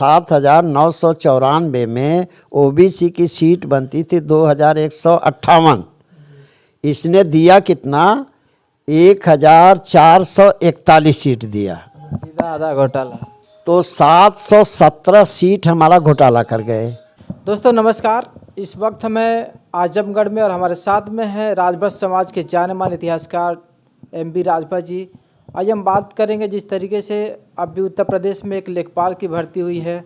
7,994 में ओबीसी की सीट बनती थी 2,158। इसने दिया कितना? 1,441 सीट दिया, सीधा आधा घोटाला। तो 717 सीट हमारा घोटाला कर गए। दोस्तों नमस्कार, इस वक्त हमें आजमगढ़ में और हमारे साथ में है राजभर समाज के जाने माने इतिहासकार एम.बी. राजभर जी। आज हम बात करेंगे जिस तरीके से अभी उत्तर प्रदेश में एक लेखपाल की भर्ती हुई है,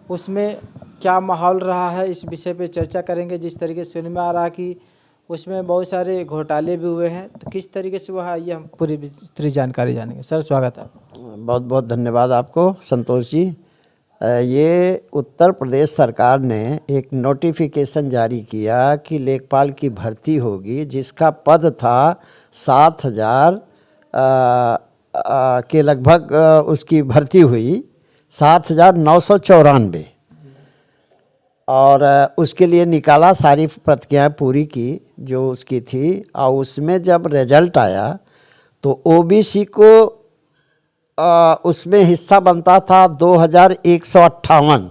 उसमें क्या माहौल रहा है, इस विषय पे चर्चा करेंगे। जिस तरीके से सुनने में आ रहा कि उसमें बहुत सारे घोटाले भी हुए हैं, तो किस तरीके से वह ये हम पूरी जानकारी जानेंगे। सर स्वागत है। बहुत बहुत धन्यवाद आपको संतोष जी। ये उत्तर प्रदेश सरकार ने एक नोटिफिकेशन जारी किया कि लेखपाल की भर्ती होगी, जिसका पद था 7,000 के लगभग उसकी भर्ती हुई 7,994, और उसके लिए निकाला, सारी प्रक्रियाएं पूरी की जो उसकी थी। और उसमें जब रिजल्ट आया तो ओबीसी को उसमें हिस्सा बनता था 2,158,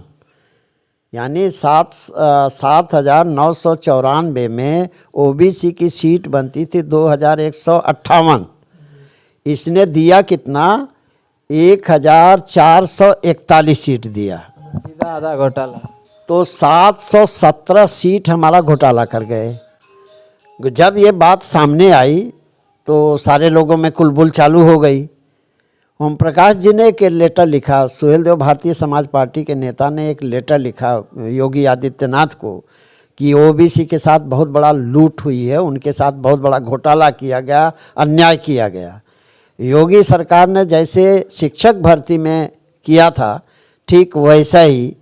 यानी 7,994 में ओबीसी की सीट बनती थी 2,158। इसने दिया कितना? 1,441 सीट दिया, सीधा आधा घोटाला। तो 717 सीट हमारा घोटाला कर गए। जब ये बात सामने आई तो सारे लोगों में कुलबुल चालू हो गई। ओम प्रकाश जी ने एक लेटर लिखा, सुहेल देव भारतीय समाज पार्टी के नेता ने एक लेटर लिखा योगी आदित्यनाथ को कि ओबीसी के साथ बहुत बड़ा लूट हुई है, उनके साथ बहुत बड़ा घोटाला किया गया, अन्याय किया गया। योगी सरकार ने जैसे शिक्षक भर्ती में किया था, ठीक वैसा ही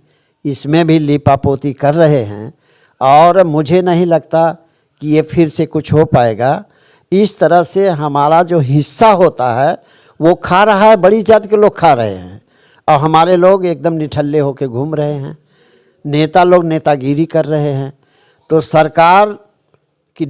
इसमें भी लीपापोती कर रहे हैं, और मुझे नहीं लगता कि ये फिर से कुछ हो पाएगा। इस तरह से हमारा जो हिस्सा होता है वो खा रहा है, बड़ी जाति के लोग खा रहे हैं, और हमारे लोग एकदम निठल्ले होकर घूम रहे हैं। नेता लोग नेतागिरी कर रहे हैं। तो सरकार की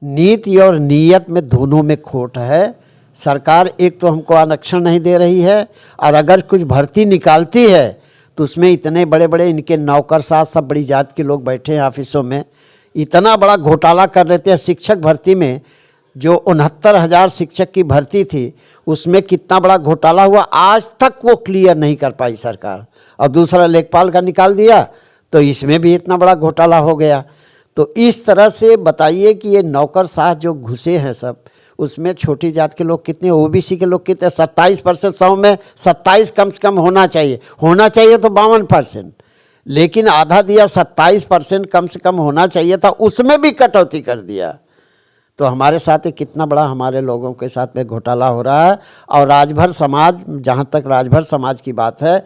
नीति और नीयत में दोनों में खोट है। सरकार एक तो हमको आरक्षण नहीं दे रही है, और अगर कुछ भर्ती निकालती है तो उसमें इतने बड़े बड़े इनके नौकरशाह सब बड़ी जाति के लोग बैठे हैं ऑफिसों में, इतना बड़ा घोटाला कर लेते हैं। शिक्षक भर्ती में जो 69,000 शिक्षक की भर्ती थी, उसमें कितना बड़ा घोटाला हुआ, आज तक वो क्लियर नहीं कर पाई सरकार। और दूसरा लेखपाल का निकाल दिया तो इसमें भी इतना बड़ा घोटाला हो गया। तो इस तरह से बताइए कि ये नौकरशाह जो घुसे हैं सब, उसमें छोटी जात के लोग कितने, ओबीसी के लोग कितने? 27%, 100 में 27 कम से कम होना चाहिए तो 52%, लेकिन आधा दिया, 27% कम से कम होना चाहिए था, उसमें भी कटौती कर दिया। तो हमारे साथ कितना बड़ा हमारे लोगों के साथ में घोटाला हो रहा है। और राजभर समाज, जहाँ तक राजभर समाज की बात है,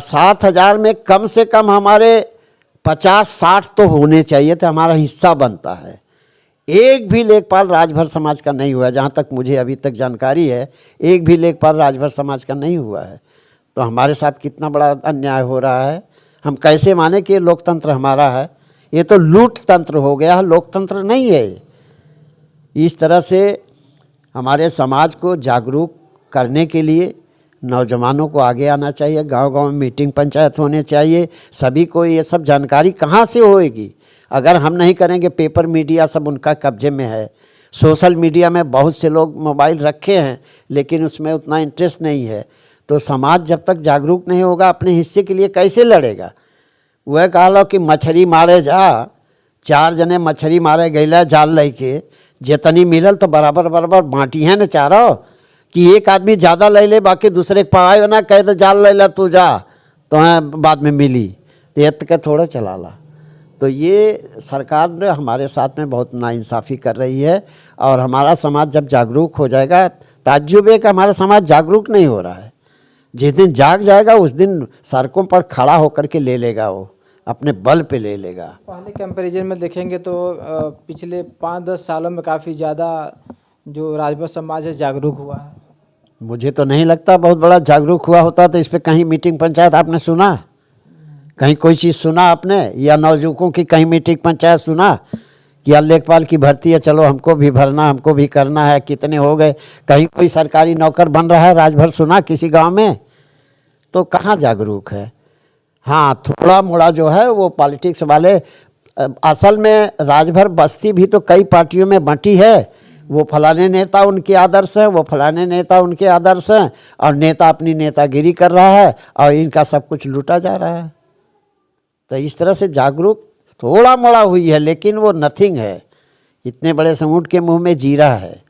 7,000 में कम से कम हमारे 50-60 तो होने चाहिए थे, हमारा हिस्सा बनता है। एक भी लेखपाल राजभर समाज का नहीं हुआ है, जहाँ तक मुझे अभी तक जानकारी है, एक भी लेखपाल राजभर समाज का नहीं हुआ है। तो हमारे साथ कितना बड़ा अन्याय हो रहा है। हम कैसे माने कि ये लोकतंत्र हमारा है? ये तो लूट तंत्र हो गया है, लोकतंत्र नहीं है। इस तरह से हमारे समाज को जागरूक करने के लिए नौजवानों को आगे आना चाहिए, गांव-गांव में मीटिंग पंचायत होने चाहिए। सभी को ये सब जानकारी कहाँ से होएगी अगर हम नहीं करेंगे? पेपर मीडिया सब उनका कब्जे में है, सोशल मीडिया में बहुत से लोग मोबाइल रखे हैं, लेकिन उसमें उतना इंटरेस्ट नहीं है। तो समाज जब तक जागरूक नहीं होगा, अपने हिस्से के लिए कैसे लड़ेगा? वह कहा लो कि मछली मारे जा, 4 जने मछली मारे गैला जाल लेके, जितनी मिलल तो बराबर बराबर बाँटी है न चारों, कि एक आदमी ज़्यादा ले ले, बाकी दूसरे के पाए ना कहे तो जाल ले ला तू जा, तो बाद में मिली, तो ये के थोड़ा चला ला। तो ये सरकार ने हमारे साथ में बहुत नाइंसाफ़ी कर रही है। और हमारा समाज जब जागरूक हो जाएगा, ताज्जुब है कि हमारा समाज जागरूक नहीं हो रहा है। जिस दिन जाग जाएगा उस दिन सड़कों पर खड़ा होकर के ले लेगा, वो अपने बल पे ले लेगा। पहले कंपैरिजन में देखेंगे तो पिछले 5-10 सालों में काफ़ी ज़्यादा जो राजभर समाज है जागरूक हुआ है। मुझे तो नहीं लगता बहुत बड़ा जागरूक हुआ होता। तो इस पर कहीं मीटिंग पंचायत आपने सुना? कहीं कोई चीज़ सुना आपने? या नवयुवकों की कहीं मीटिंग पंचायत सुना कि यार लेखपाल की भर्ती है, चलो हमको भी भरना, हमको भी करना है, कितने हो गए? कहीं कोई सरकारी नौकर बन रहा है राजभर सुना किसी गांव में? तो कहाँ जागरूक है। हाँ, थोड़ा मोड़ा जो है वो पॉलिटिक्स वाले, असल में राजभर बस्ती भी तो कई पार्टियों में बंटी है। वो फलाने नेता उनके आदर्श हैं, वो फलाने नेता उनके आदर्श हैं, और नेता अपनी नेतागिरी कर रहा है और इनका सब कुछ लूटा जा रहा है। तो इस तरह से जागरूक थोड़ा मोड़ा हुई है, लेकिन वो नथिंग है, इतने बड़े समुद्र के मुंह में जीरा है।